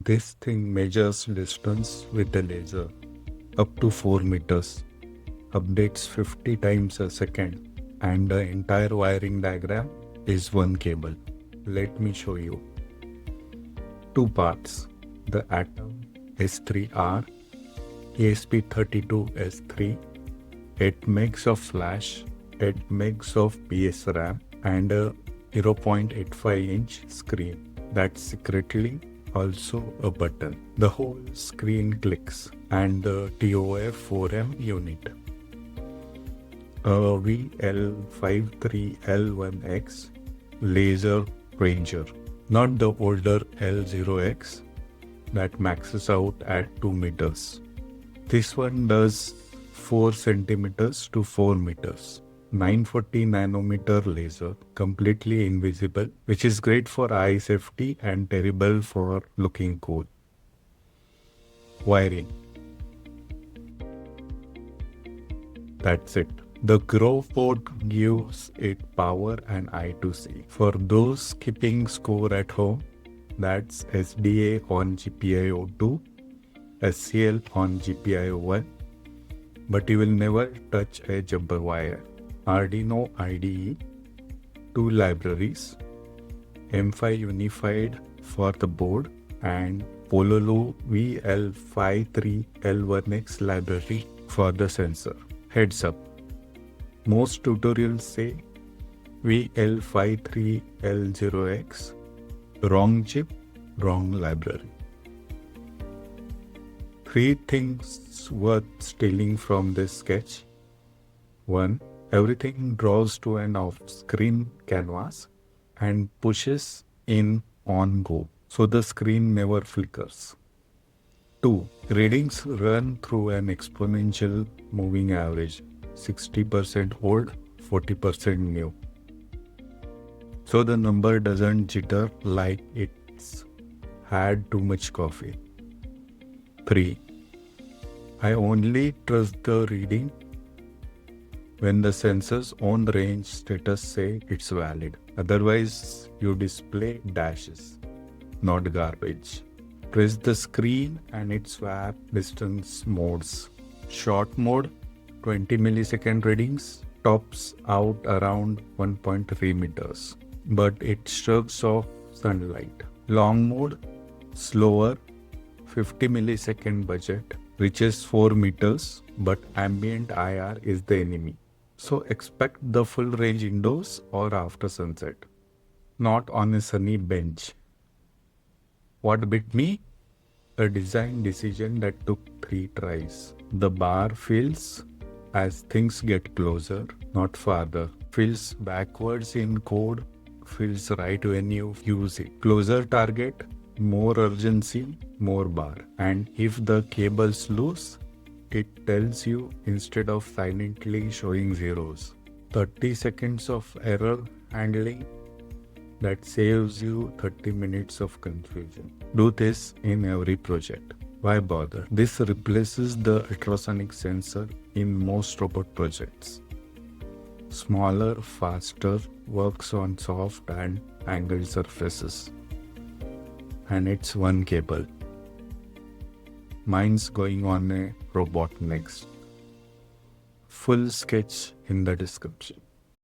This thing measures distance with a laser up to 4 meters, updates 50 times a second, and the entire wiring diagram is one cable. Let me show you. Two parts: the Atom S3R, ESP32S3, 8 megs of flash, 8 megs of PSRAM, and a 0.85-inch screen that's secretly also a button. The whole screen clicks, and the TOF4M unit. A VL53L1X laser ranger, not the older L0X that maxes out at 2 meters. This one does 4 centimeters to 4 meters. 940 nanometer laser, completely invisible, which is great for eye safety and terrible for looking cool. Wiring. That's it. The Grow port gives it power and I2C. For those keeping score at home, that's SDA on GPIO2, SCL on GPIO1, but you will never touch a jumper wire. Arduino IDE, 2 libraries, M5 Unified for the board, and Pololu VL53L1X library for the sensor. Heads up, most tutorials say VL53L0X, wrong chip, wrong library. 3 things worth stealing from this sketch. 1. Everything draws to an off-screen canvas and pushes in on go, so the screen never flickers. 2. Readings run through an exponential moving average, 60% old, 40% new. So the number doesn't jitter like it's had too much coffee. 3. I only trust the reading when the sensor's own range status say it's valid. Otherwise, you display dashes, not garbage. Press the screen and it swap distance modes. Short mode, 20 millisecond readings, tops out around 1.3 meters, but it shrugs off sunlight. Long mode, slower, 50 millisecond budget, reaches 4 meters, but ambient IR is the enemy. So expect the full range indoors or after sunset, not on a sunny bench. What bit me? A design decision that took 3 tries. The bar fills as things get closer, not farther. Fills backwards in code, fills right when you use it. Closer target, more urgency, more bar. And if the cable's loose, it tells you instead of silently showing zeros. 30 seconds of error handling, that saves you 30 minutes of confusion. Do this in every project. Why bother? This replaces the ultrasonic sensor in most robot projects. Smaller, faster, works on soft and angled surfaces. And it's one cable. Mine's going on a robot next. Full sketch in the description.